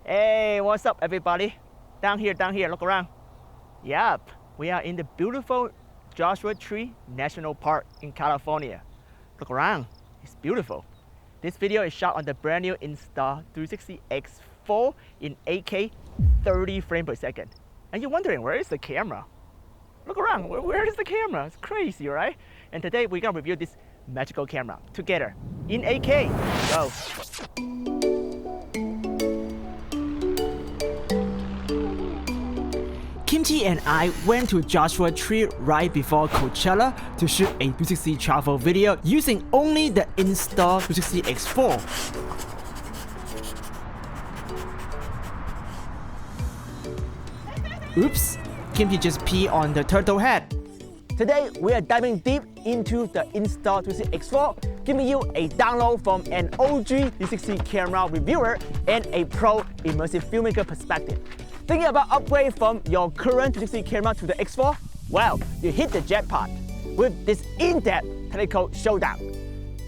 Hey, what's up everybody? Down here, look around. Yup, we are in the beautiful Joshua Tree National Park in California. Look around, it's beautiful. This video is shot on the brand new Insta360 X4 in 8K 30 frames per second. And you're wondering, where is the camera? Look around, where is the camera? It's crazy, right? And today we're gonna review this magical camera together in 8K. Go. Kimchi and I went to Joshua Tree right before Coachella to shoot a 360 travel video using only the Insta360 X4. Oops, Kimchi just peed on the turtle head. Today we are diving deep into the Insta360 X4, giving you a download from an OG 360 camera reviewer and a pro immersive filmmaker perspective. Thinking about upgrade from your current 360 camera to the X4? Well, you hit the jackpot with this in-depth technical showdown.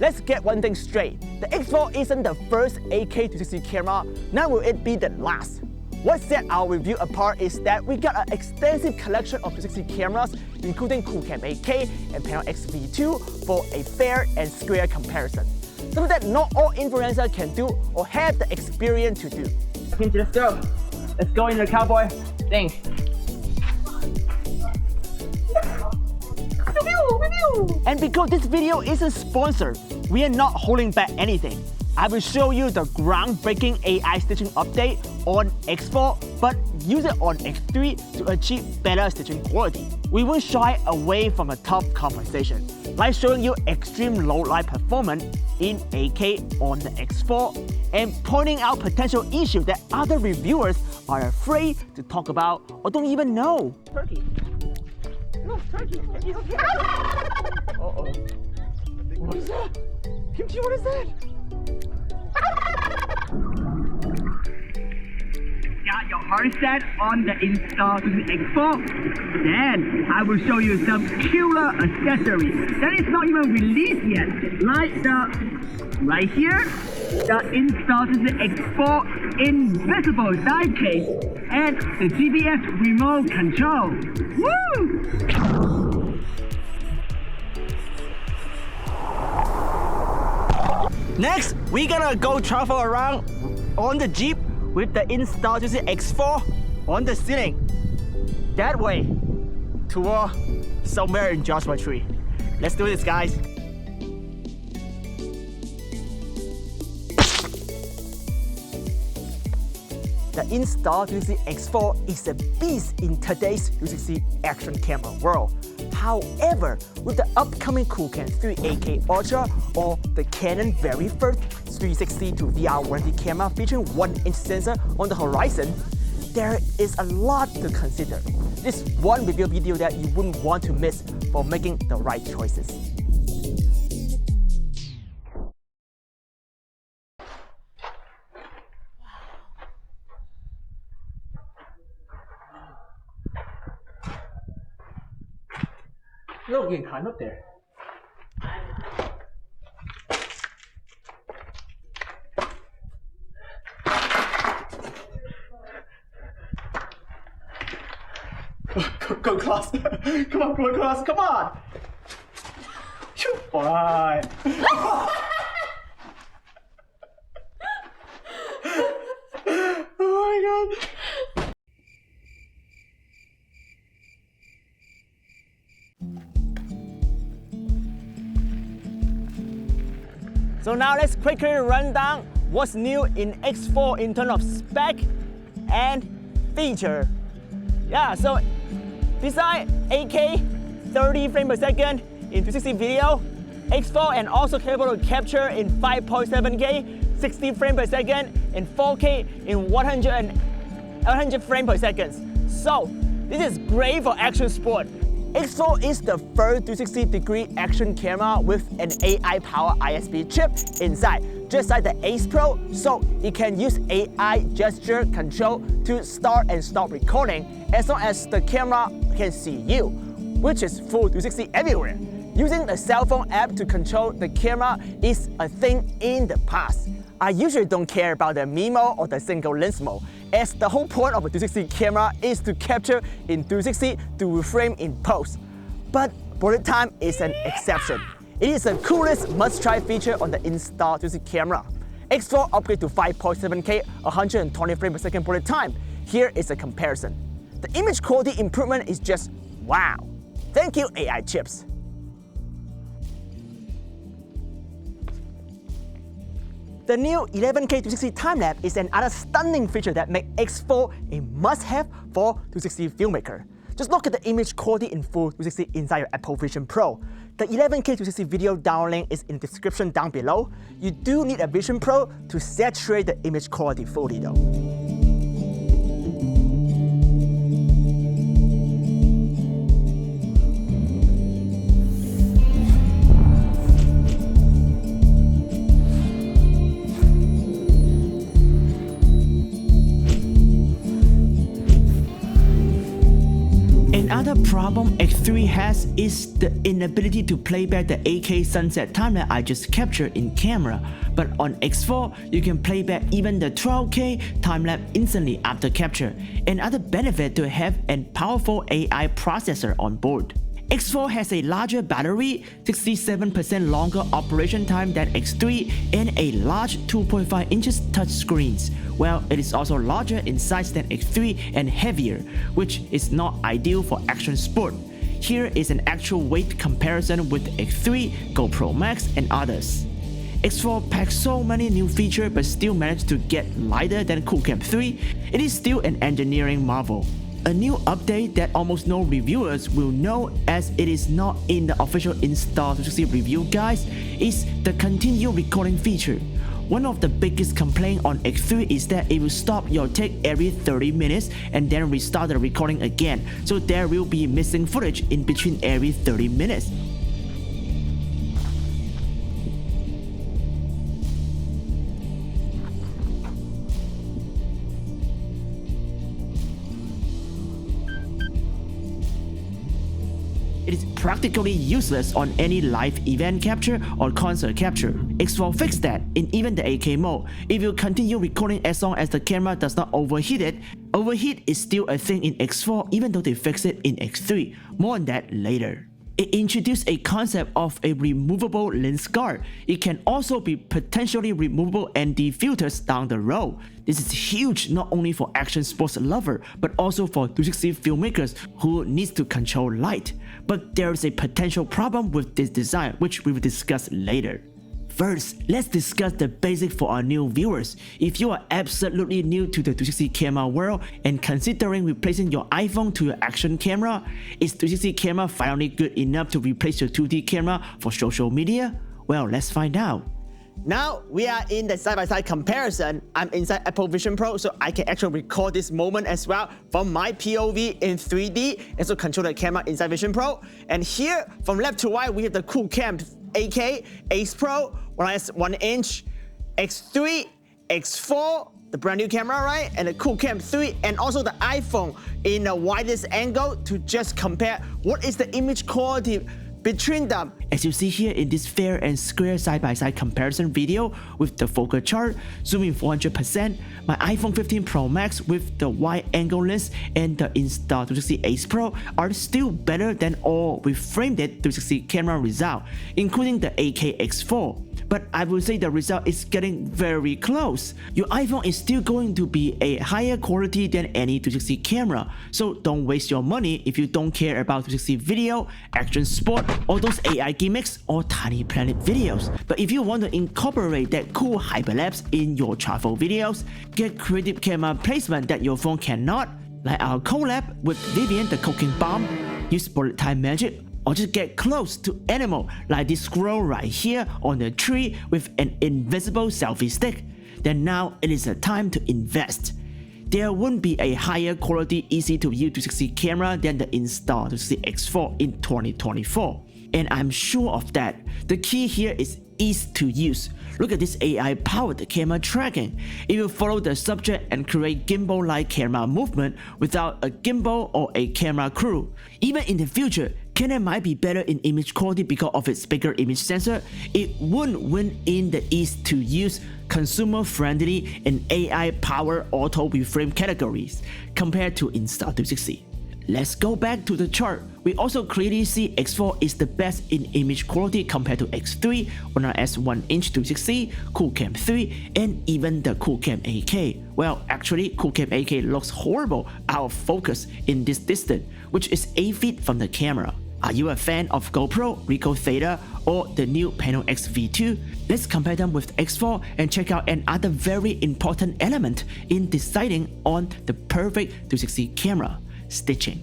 Let's get one thing straight. The X4 isn't the first 8K 360 camera, nor will it be the last. What set our review apart is that we got an extensive collection of 360 cameras, including Qoocam 8K and PanoX V2 for a fair and square comparison. Something that not all influencers can do or have the experience to do. Kimchi, let's go. Let's go in the cowboy thing. And because this video isn't sponsored, we are not holding back anything. I will show you the groundbreaking AI stitching update on X4, but use it on X3 to achieve better stitching quality. We won't shy away from a tough conversation, like showing you extreme low light performance in 8K on the X4 and pointing out potential issues that other reviewers are afraid to talk about or don't even know. Turkey. No, turkey. Uh-oh. What is that? Kimchi, what is that? Got your hard set on the Insta360 X4? Then I will show you some killer accessories that is not even released yet, like right here, the Insta360 X4 invisible dive case and the GPS remote control. Woo! Next, we're gonna go travel around on the Jeep with the Insta360 X4 on the ceiling. That way, tour somewhere in Joshua Tree. Let's do this, guys. The Insta360 X4 is a beast in today's 360 action camera world. However, with the upcoming Qoocam 3 8K Ultra or the Canon very first 360 to VR warranty camera featuring 1-inch sensor on the horizon, there is a lot to consider. This one review video that you wouldn't want to miss for making the right choices. Look, you can climb up there. Go class. Come on, go class, come on. Bye. Oh my god. So now let's quickly run down what's new in X4 in terms of spec and feature. Yeah, so besides 8K 30 frames per second in 360 video, X4 and also capable to capture in 5.7K 60 frames per second and 4K in 100 frames per second. So this is great for action sport. X4 is the first 360-degree action camera with an AI-powered ISP chip inside, just like the Ace Pro, so it can use AI gesture control to start and stop recording as long as the camera can see you, which is full 360 everywhere. Using a cell phone app to control the camera is a thing in the past. I usually don't care about the MIMO or the single lens mode, as the whole point of a 360 camera is to capture in 360 to reframe in post. But bullet time is an exception. It is the coolest must-try feature on the Insta360 camera. X4 upgrade to 5.7K 120 frames per second bullet time. Here is a comparison. The image quality improvement is just wow. Thank you, AI chips. The new 11K 360 Timelapse is another stunning feature that makes X4 a must-have for 360 filmmaker. Just look at the image quality in full 360 inside your Apple Vision Pro. The 11K 360 video download link is in the description down below. You do need a Vision Pro to saturate the image quality fully though. Another problem X3 has is the inability to play back the 8K sunset timelapse I just captured in camera. But on X4, you can play back even the 12K timelapse instantly after capture. Another benefit to have a powerful AI processor on board. X4 has a larger battery, 67% longer operation time than X3, and a large 2.5 inches touchscreens. Well, it is also larger in size than X3 and heavier, which is not ideal for action sport. Here is an actual weight comparison with X3, GoPro Max, and others. X4 packs so many new features but still managed to get lighter than Qoocam 3. It is still an engineering marvel. A new update that almost no reviewers will know, as it is not in the official Insta360 review guides, is the continue recording feature. One of the biggest complaints on X3 is that it will stop your take every 30 minutes and then restart the recording again, so there will be missing footage in between every 30 minutes. It is practically useless on any live event capture or concert capture. X4 fixed that in even the 8K mode. If you continue recording as long as the camera does not overheat it, overheat is still a thing in X4 even though they fixed it in X3. More on that later. It introduced a concept of a removable lens guard. It can also be potentially removable ND filters down the road. This is huge not only for action sports lovers, but also for 360 filmmakers who needs to control light. But there is a potential problem with this design, which we will discuss later. First, let's discuss the basics for our new viewers. If you are absolutely new to the 360 camera world and considering replacing your iPhone to your action camera, is 360 camera finally good enough to replace your 2D camera for social media? Well, let's find out. Now we are in the side-by-side comparison. I'm inside Apple Vision Pro, so I can actually record this moment as well from my POV in 3D and so control the camera inside Vision Pro. And here, from left to right, we have the Qoocam 8K, Ace Pro, 1 RS 1 inch, X3, X4, the brand new camera, right? And the Qoocam 3, and also the iPhone in the widest angle to just compare what is the image quality between them. As you see here in this fair and square side-by-side comparison video with the focal chart, zooming 400%, my iPhone 15 Pro Max with the wide angle lens and the Insta360 Ace Pro are still better than all with framed 360 camera result, including the 8K X4. But I would say the result is getting very close. Your iPhone is still going to be a higher quality than any 360 camera, so don't waste your money if you don't care about 360 video, action sport, or those AI gimmicks or tiny planet videos. But if you want to incorporate that cool hyperlapse in your travel videos, get creative camera placement that your phone cannot, like our collab with Vivian the Cooking Bomb, use bullet time magic, or just get close to animal like this squirrel right here on the tree with an invisible selfie stick, then now it is a time to invest. There wouldn't be a higher quality easy to use 360 camera than the Insta360 X4 in 2024. And I'm sure of that. The key here is ease to use. Look at this AI-powered camera tracking. It will follow the subject and create gimbal-like camera movement without a gimbal or a camera crew. Even in the future, Canon might be better in image quality because of its bigger image sensor, it wouldn't win in the ease to use, consumer-friendly, and AI-powered auto reframe categories compared to Insta360. Let's go back to the chart. We also clearly see X4 is the best in image quality compared to X3, One RS 1-inch 360, Qoocam 3, and even the Qoocam 8K. Well, actually, Qoocam 8K looks horrible out of focus in this distance, which is 8 feet from the camera. Are you a fan of GoPro, Ricoh Theta, or the new PanoX V2? Let's compare them with X4 and check out another very important element in deciding on the perfect 360 camera: stitching.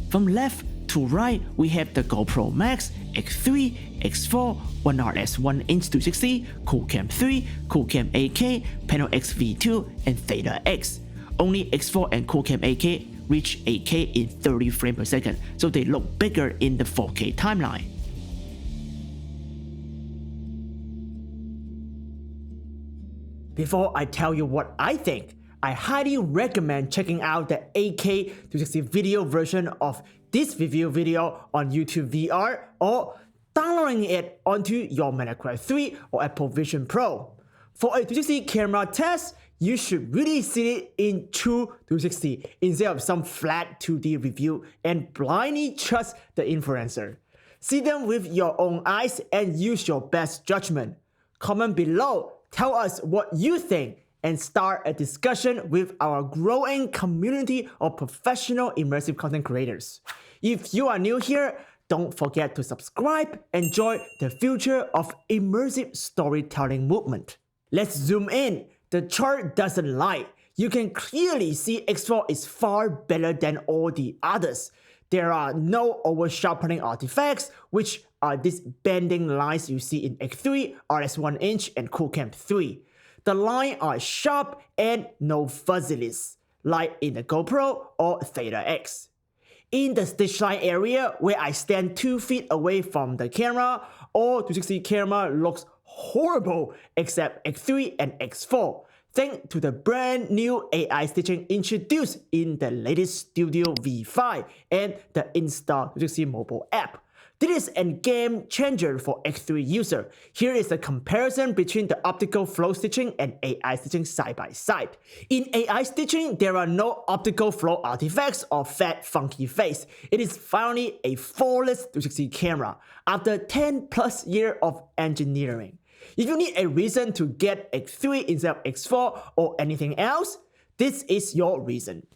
From left to right, we have the GoPro Max, X3, X4, One RS 1-inch 360, Qoocam 3, Qoocam 8K, PanoX V2, and Theta X. Only X4 and Qoocam 8K reach 8K in 30 frames per second, so they look bigger in the 4K timeline. Before I tell you what I think, I highly recommend checking out the 8K 360 video version of this review video on YouTube VR or downloading it onto your Mac Quest 3 or Apple Vision Pro. For a 360 camera test, you should really see it in true 360 instead of some flat 2D review and blindly trust the influencer. See them with your own eyes and use your best judgment. Comment below, tell us what you think, and start a discussion with our growing community of professional immersive content creators. If you are new here, don't forget to subscribe and join the future of immersive storytelling movement. Let's zoom in. The chart doesn't lie. You can clearly see X4 is far better than all the others. There are no over-sharpening artifacts, which are these bending lines you see in X3, RS 1-inch, and Qoocam 3. The lines are sharp and no fuzziness, like in the GoPro or Theta X. In the stitch line area, where I stand 2 feet away from the camera, all 360 camera looks horrible except X3 and X4, thanks to the brand new AI stitching introduced in the latest Studio V5 and the Insta360 mobile app. This is a game changer for X3 user. Here is a comparison between the optical flow stitching and AI stitching side by side. In AI stitching, there are no optical flow artifacts or fat funky face. It is finally a flawless 360 camera after 10 plus years of engineering. If you need a reason to get X3 instead of X4 or anything else, this is your reason.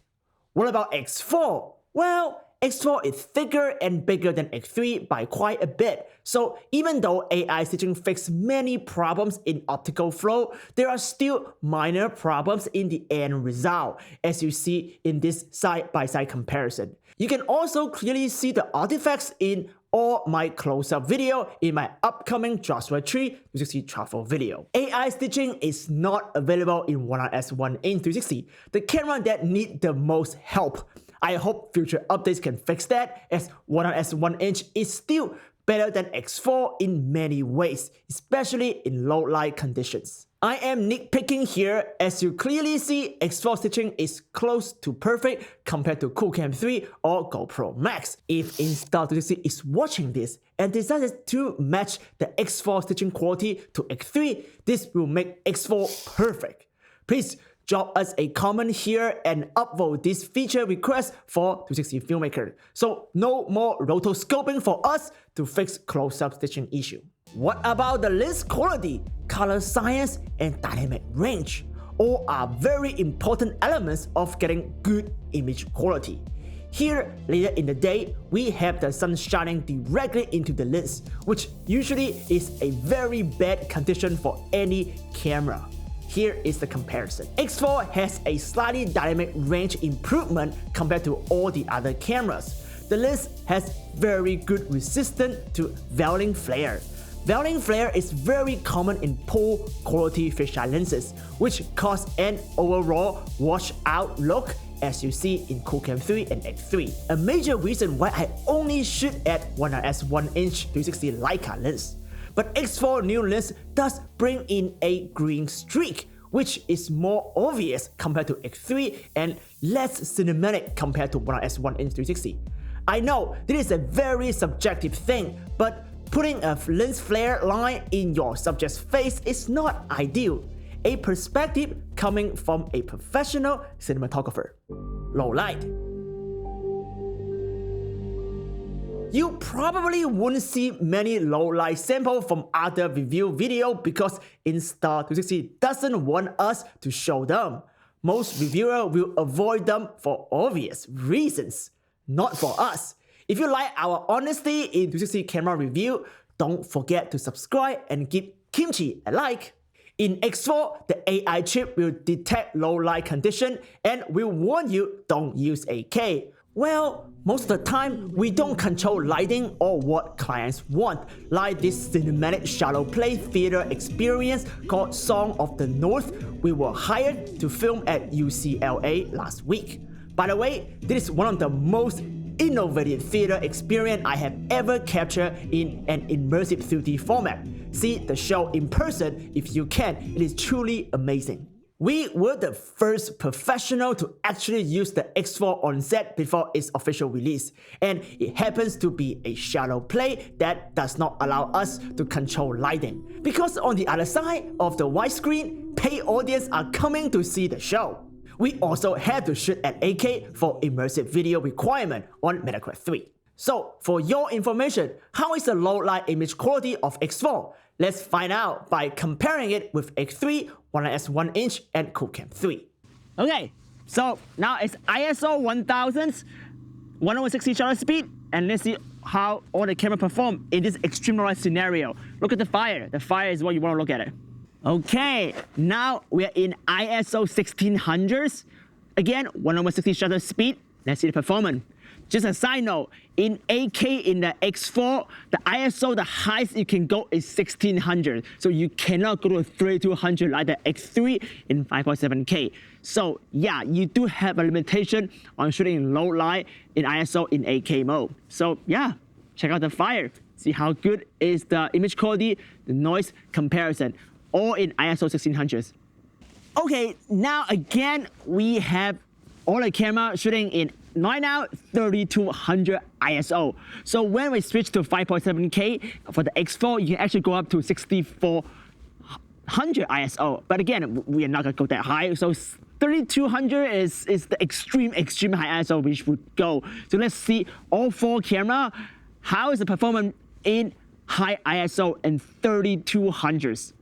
What about X4? Well, X4 is thicker and bigger than X3 by quite a bit, so even though AI stitching fixed many problems in optical flow, there are still minor problems in the end result, as you see in this side-by-side comparison. You can also clearly see the artifacts in all my close-up video in my upcoming Joshua Tree 360 travel video. AI stitching is not available in One RS 1-inch 360, the camera that needs the most help. I hope future updates can fix that, as One RS 1-inch is still better than X4 in many ways, especially in low light conditions. I am nitpicking here, as you clearly see X4 stitching is close to perfect compared to Qoocam 3 or GoPro Max. If Insta360 is watching this and decided to match the X4 stitching quality to X3, this will make X4 perfect. Please drop us a comment here and upvote this feature request for 360 Filmmaker, so no more rotoscoping for us to fix close-up stitching issue. What about the lens quality, color science, and dynamic range? All are very important elements of getting good image quality. Here, later in the day, we have the sun shining directly into the lens, which usually is a very bad condition for any camera. Here is the comparison. X4 has a slightly dynamic range improvement compared to all the other cameras. The lens has very good resistance to veiling flare. Veiling flare is very common in poor quality fisheye lenses, which cause an overall washed out look, as you see in Qoocam 3 and X3. A major reason why I only shoot at One RS 1-inch 360 Leica lens. But X4 new lens does bring in a green streak, which is more obvious compared to X3 and less cinematic compared to One RS 1-inch 360. I know this is a very subjective thing, but putting a lens flare line in your subject's face is not ideal. A perspective coming from a professional cinematographer. Low light. You probably wouldn't see many low light samples from other review videos because Insta360 doesn't want us to show them. Most reviewers will avoid them for obvious reasons, not for us. If you like our honesty in 360 camera review, don't forget to subscribe and give Kimchi a like. In X4, the AI chip will detect low light condition and will warn you don't use AK. Well, most of the time, we don't control lighting or what clients want, like this cinematic shallow play theater experience called Song of the North we were hired to film at UCLA last week. By the way, this is one of the most innovative theater experience I have ever captured in an immersive 3D format. See the show in person if you can, it is truly amazing. We were the first professional to actually use the X4 on set before its official release, and it happens to be a shallow play that does not allow us to control lighting. Because on the other side of the widescreen, paid audience are coming to see the show. We also had to shoot at 8K for immersive video requirement on Metacritic 3. So, for your information, how is the low light image quality of X4? Let's find out by comparing it with X3, One RS 1-inch, and Qoocam 3. Okay, so now it's ISO 1000, 160 shutter speed, and let's see how all the camera perform in this extreme low light scenario. Look at the fire. The fire is what you want to look at it. Okay, now we're in ISO 1600s. Again, 160 shutter speed. Let's see the performance. Just a side note, in 8K in the X4, the ISO, the highest you can go is 1600. So you cannot go to 3200 like the X3 in 5.7K. So yeah, you do have a limitation on shooting in low light in ISO in 8K mode. So yeah, check out the fire. See how good is the image quality, the noise comparison, all in ISO 1600s. Okay, now again, we have all the camera shooting in right now 3200 ISO. So when we switch to 5.7K for the X4, you can actually go up to 6400 ISO. But again, we are not gonna go that high. So 3200 is the extreme high ISO which would go. So let's see all four camera. How is the performance in high ISO and 3200s?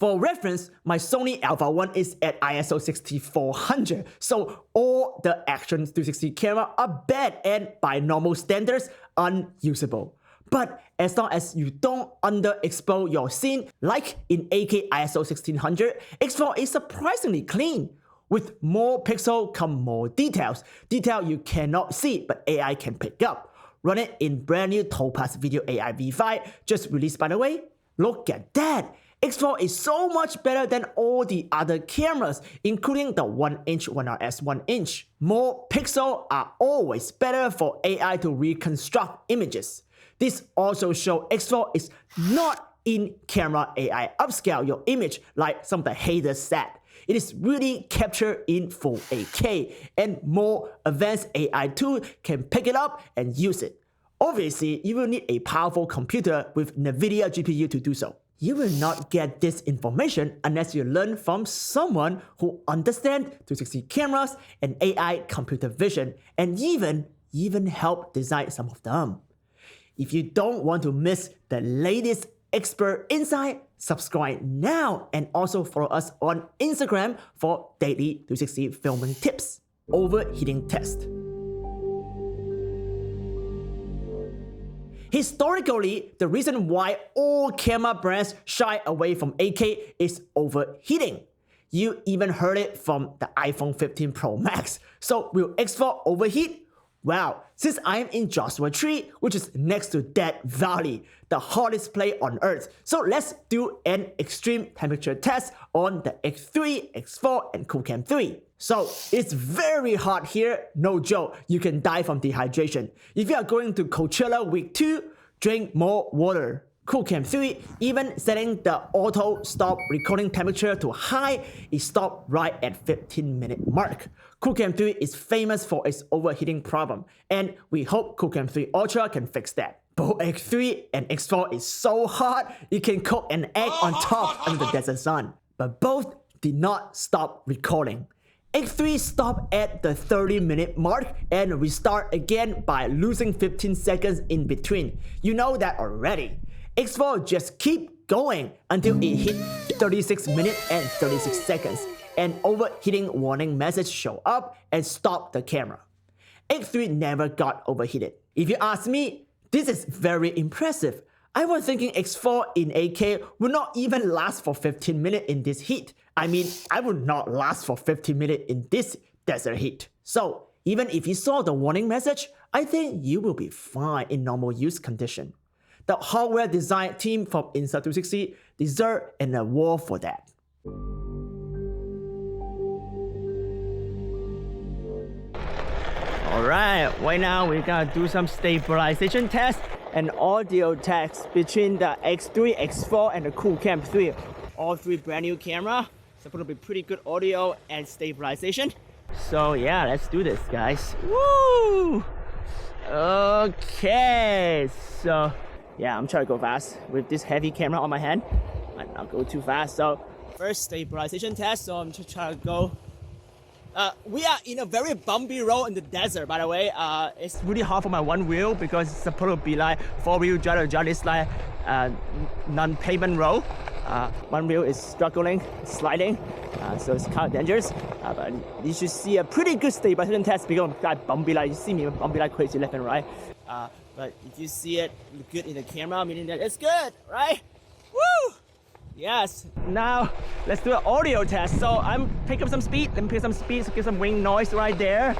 For reference, my Sony Alpha 1 is at ISO 6400, so all the Action 360 camera are bad and by normal standards, unusable. But as long as you don't underexpose your scene, like in 8K ISO 1600, X4 is surprisingly clean. With more pixels come more details, detail you cannot see but AI can pick up. Run it in brand new Topaz Video AI V5, just released by the way. Look at that! X4 is so much better than all the other cameras, including the 1-inch One RS 1-inch. More pixels are always better for AI to reconstruct images. This also shows X4 is not in-camera AI upscale your image like some of the haters said. It is really captured in full 8K, and more advanced AI tools can pick it up and use it. Obviously, you will need a powerful computer with NVIDIA GPU to do so. You will not get this information unless you learn from someone who understands 360 cameras and AI computer vision, and even help design some of them. If you don't want to miss the latest expert insight, subscribe now and also follow us on Instagram for daily 360 filming tips. Overheating test. Historically, the reason why all camera brands shy away from 8K is overheating. You even heard it from the iPhone 15 Pro Max. So will X4 overheat? Well, since I am in Joshua Tree, which is next to Death Valley, the hottest place on earth, so let's do an extreme temperature test on the X3, X4, and Qoocam 3. So it's very hot here, no joke, you can die from dehydration. If you are going to Coachella week 2, drink more water. Qoocam 3, even setting the auto stop recording temperature to high, it stopped right at 15-minute mark. Qoocam 3 is famous for its overheating problem, and we hope Qoocam 3 Ultra can fix that. Both X3 and X4 is so hot, you can cook an egg on top under the desert sun. But both did not stop recording. X3 stopped at the 30-minute mark and restart again by losing 15 seconds in between. You know that already. X4 just keep going until it hit 36 minutes and 36 seconds. An overheating warning message showed up and stopped the camera. X3 never got overheated. If you ask me, this is very impressive. I was thinking X4 in 8K would not even last for 15 minutes in this heat. I mean, I would not last for 15 minutes in this desert heat. So, even if you saw the warning message, I think you will be fine in normal use condition. The hardware design team from Insta360 deserve an award for that. Alright, right now we're gonna do some stabilization test and audio test between the X3, X4 and the Qoocam 3. All three brand new camera, supposed to be pretty good audio and stabilization. So yeah, let's do this guys. Woo! Okay, so yeah, I'm trying to go fast with this heavy camera on my hand. Might not go too fast. So first stabilization test, so I'm just trying to go. We are in a very bumpy road in the desert, by the way. It's really hard for my one wheel because it's supposed to be like four-wheel drive is like non-pavement road. One wheel is struggling, sliding, so it's kind of dangerous. But you should see a pretty good stabilization test because I'm like bumpy, like you see me bumpy like crazy left and right. But if you see it good in the camera, meaning that it's good, right? Woo! Yes. Now let's do an audio test. So I'm pick up some speed. Let me pick up some speed. So get some wing noise right there.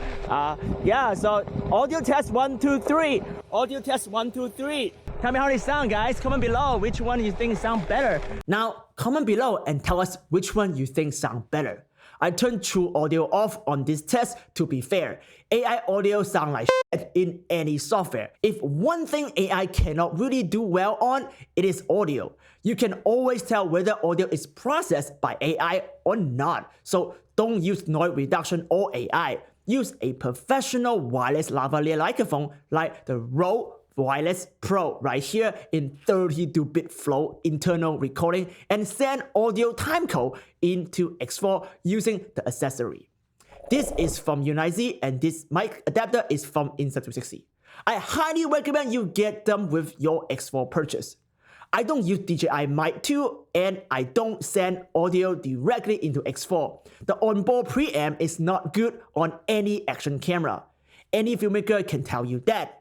Yeah. So audio test 1, 2, 3. Audio test 1, 2, 3. Tell me how they sound, guys. Comment below which one you think sound better. Now comment below and tell us which one you think sound better. I turned True Audio off on this test to be fair. AI audio sound like shit in any software. If one thing AI cannot really do well on, it is audio. You can always tell whether audio is processed by AI or not. So don't use noise reduction or AI. Use a professional wireless lavalier microphone like the Rode Wireless Pro right here in 32-bit flow internal recording and send audio timecode into X4 using the accessory. This is from Unizy and this mic adapter is from Insta360. I highly recommend you get them with your X4 purchase. I don't use DJI Mic 2 and I don't send audio directly into X4. The onboard preamp is not good on any action camera. Any filmmaker can tell you that.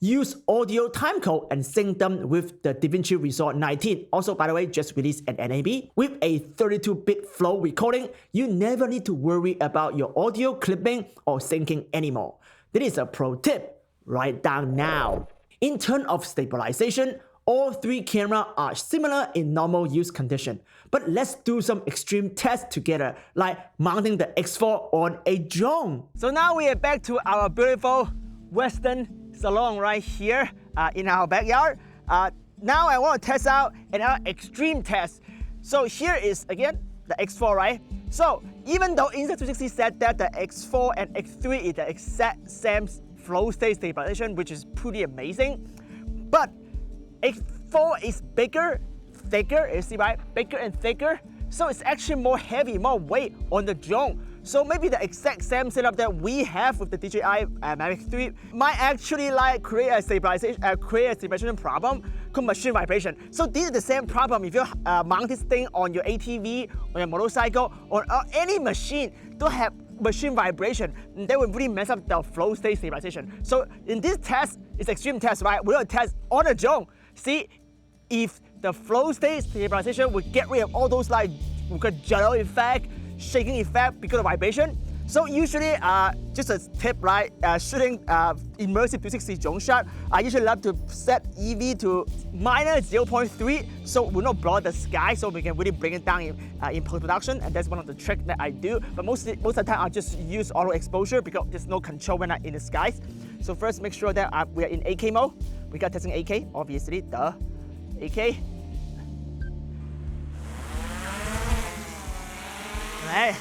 Use audio timecode and sync them with the DaVinci Resolve 19. Also, by the way, just released an NAB. With a 32-bit flow recording, you never need to worry about your audio clipping or syncing anymore. This is a pro tip. Write down now. In terms of stabilization, all three cameras are similar in normal use condition. But let's do some extreme tests together, like mounting the X4 on a drone. So now we are back to our beautiful Western salon right here in our backyard. Now I want to test out another extreme test. So here is again the X4, right? So even though Insta360 said that the X4 and X3 is the exact same Flowstate stabilization, which is pretty amazing, but X4 is bigger, thicker, you see right? Bigger and thicker. So it's actually more heavy, more weight on the drone. So maybe the exact same setup that we have with the DJI Mavic 3 might actually like create a stabilization problem called machine vibration. So this is the same problem if you mount this thing on your ATV, on your motorcycle, or any machine don't have machine vibration, that will really mess up the flow state stabilization. So in this test, it's extreme test, right? We're gonna test on the drone. See if the flow state stabilization will get rid of all those like gyro effect, shaking effect because of vibration. So usually, just a tip, right? Shooting immersive 360 drone shot, I usually love to set EV to -0.3 so it will not blow the sky, so we can really bring it down in post-production, and that's one of the tricks that I do. But most of the time, I just use auto exposure because there's no control when I'm in the skies. So first, make sure that we are in 8K mode. We got testing 8K, obviously, duh. AK. Right.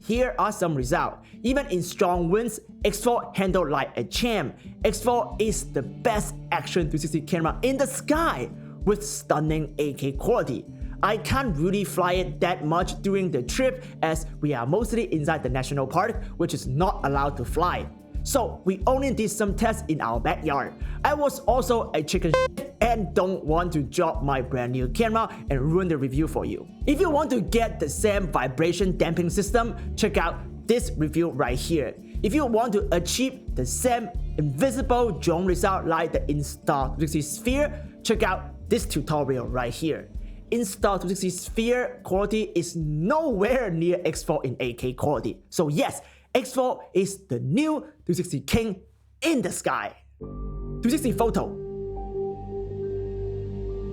Here are some results. Even in strong winds, X4 handled like a champ. X4 is the best action 360 camera in the sky with stunning 8K quality. I can't really fly it that much during the trip as we are mostly inside the national park, which is not allowed to fly. So we only did some tests in our backyard. I was also a chicken shit and don't want to drop my brand new camera and ruin the review for you. If you want to get the same vibration damping system, check out this review right here. If you want to achieve the same invisible drone result like the Insta360 Sphere, check out this tutorial right here. Insta360 Sphere quality is nowhere near X4 in 8K quality. So yes, X4 is the new 360 king in the sky. 360 photo.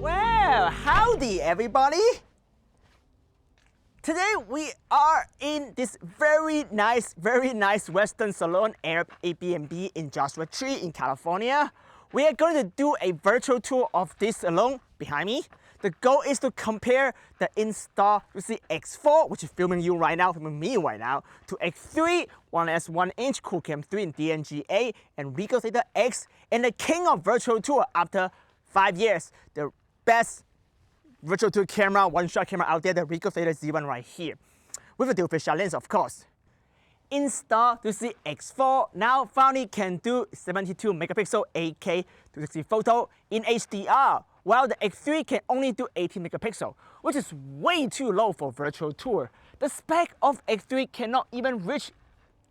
Well, howdy everybody. Today we are in this very nice Western salon Airbnb in Joshua Tree in California. We are going to do a virtual tour of this salon behind me. The goal is to compare the Insta360 X4, which is filming me right now, to X3, One RS 1-inch, Qoocam 3 in DNGA, and Ricoh Theta X, and the king of virtual tour after 5 years, the best virtual tour camera, one-shot camera out there, the Ricoh Theta Z1 right here, with a dual fisheye lens, of course. Insta360 X4 now finally can do 72 megapixel 8K 360 photo in HDR, while the X3 can only do 18 megapixel, which is way too low for virtual tour. The spec of X3 cannot even reach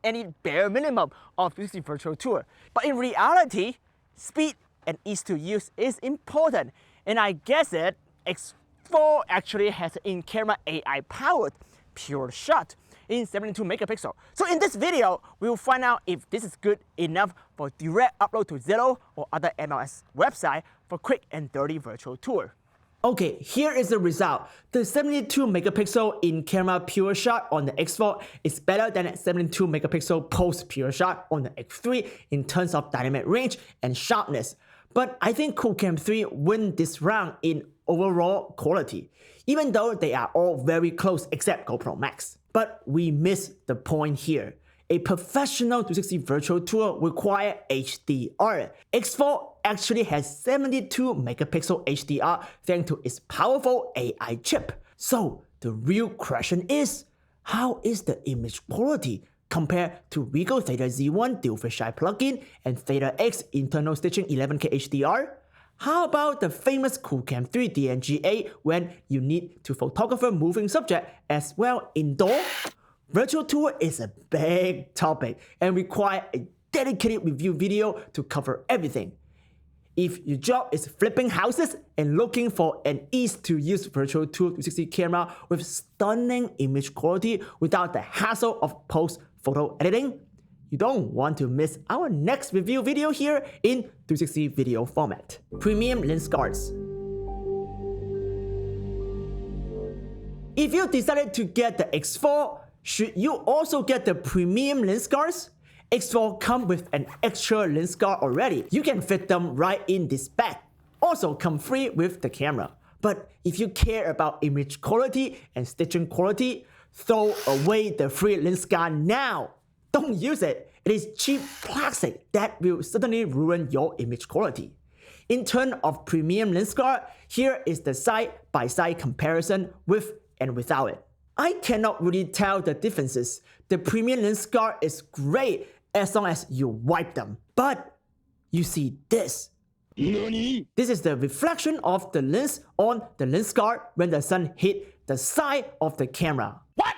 any bare minimum of 360 virtual tour. But in reality, speed and ease to use is important, and I guess it, X4 actually has an in-camera AI-powered Pureshot in 72 megapixel. So in this video, we will find out if this is good enough for direct upload to Zillow or other MLS website for quick and dirty virtual tour. Okay, here is the result. The 72 megapixel in-camera Pureshot on the X4 is better than 72 megapixel post Pureshot on the X3 in terms of dynamic range and sharpness. But I think Qoocam 3 win this round in overall quality, even though they are all very close except GoPro Max. But we missed the point here. A professional 360 virtual tour requires HDR. X4 actually has 72 megapixel HDR thanks to its powerful AI chip. So the real question is, how is the image quality compared to Ricoh Theta Z1 dual fisheye plugin and Theta X internal stitching 11K HDR? How about the famous Qoocam 3 DNGA when you need to photograph a moving subject as well indoor? Virtual tour is a big topic and requires a dedicated review video to cover everything. If your job is flipping houses and looking for an easy-to-use virtual tour 360 camera with stunning image quality without the hassle of post-photo editing, you don't want to miss our next review video here in 360 video format. Premium lens guards. If you decided to get the X4, should you also get the premium lens guards? X4 comes with an extra lens guard already. You can fit them right in this bag. Also come free with the camera. But if you care about image quality and stitching quality, throw away the free lens guard now. Don't use it. It is cheap plastic that will certainly ruin your image quality. In terms of premium lens guard, here is the side-by-side comparison with and without it. I cannot really tell the differences. The premium lens guard is great as long as you wipe them. But you see this. Nani? This is the reflection of the lens on the lens guard when the sun hits the side of the camera. What?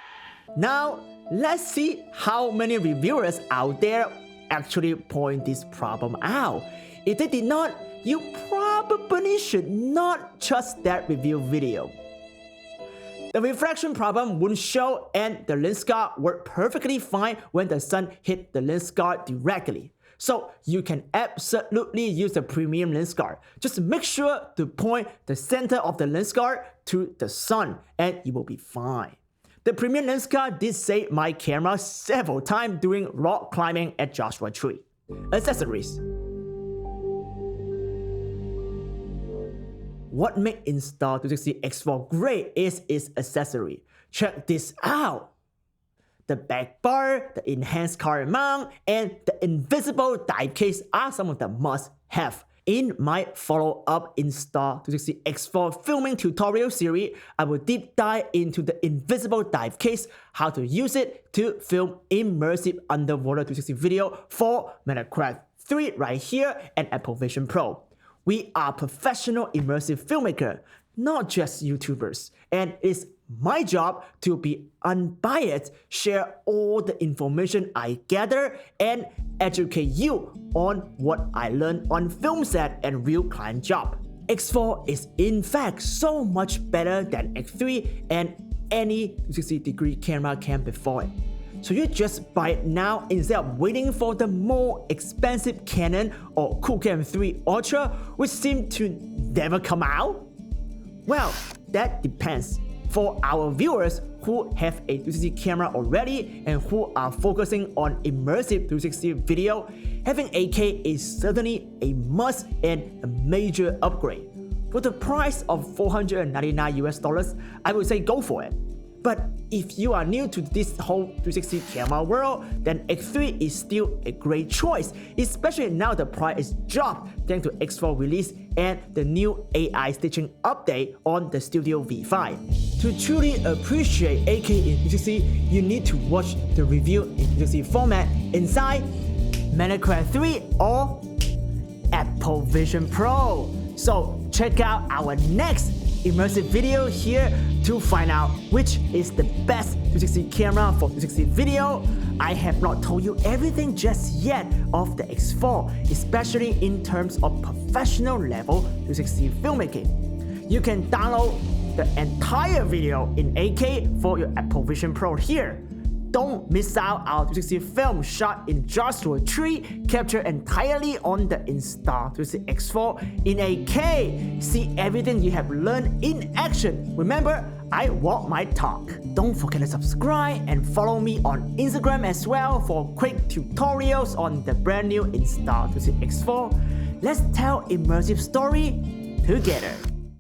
Now, let's see how many reviewers out there actually point this problem out. If they did not, you probably should not trust that review video. The reflection problem wouldn't show and the lens guard worked perfectly fine when the sun hit the lens guard directly. So you can absolutely use the premium lens guard. Just make sure to point the center of the lens guard to the sun and you will be fine. The premium lens guard did save my camera several times during rock climbing at Joshua Tree. Accessories. what makes Insta360 X4 great is its accessory. Check this out! The back bar, the enhanced car mount, and the invisible dive case are some of the must-have. In my follow-up Insta360 X4 filming tutorial series, I will deep dive into the invisible dive case, how to use it to film immersive underwater 360 video for PanoX 3 right here and Apple Vision Pro. We are professional immersive filmmaker, not just YouTubers, and it's my job to be unbiased, share all the information I gather, and educate you on what I learned on film set and real client job. X4 is in fact so much better than X3 and any 360-degree camera cam before it. So you just buy it now instead of waiting for the more expensive Canon or Qoocam 3 Ultra, which seem to never come out? Well, that depends. For our viewers who have a 360 camera already and who are focusing on immersive 360 video, having 8K is certainly a must and a major upgrade. For the price of $499 US, I would say go for it. But if you are new to this whole 360 camera world, then X3 is still a great choice, especially now the price is dropped thanks to X4 release and the new AI stitching update on the Studio V5. To truly appreciate 8K in 360, you need to watch the review in 360 format inside PanoX 3 or Apple Vision Pro. So check out our next immersive video here to find out which is the best 360 camera for 360 video. I have not told you everything just yet of the X4, especially in terms of professional level 360 filmmaking. You can download the entire video in 8K for your Apple Vision Pro here. Don't miss out our 360 film shot in Joshua Tree, captured entirely on the Insta360 X4 in 8K. See everything you have learned in action. Remember, I walk my talk. Don't forget to subscribe and follow me on Instagram as well for quick tutorials on the brand new Insta360 X4. Let's tell immersive story together.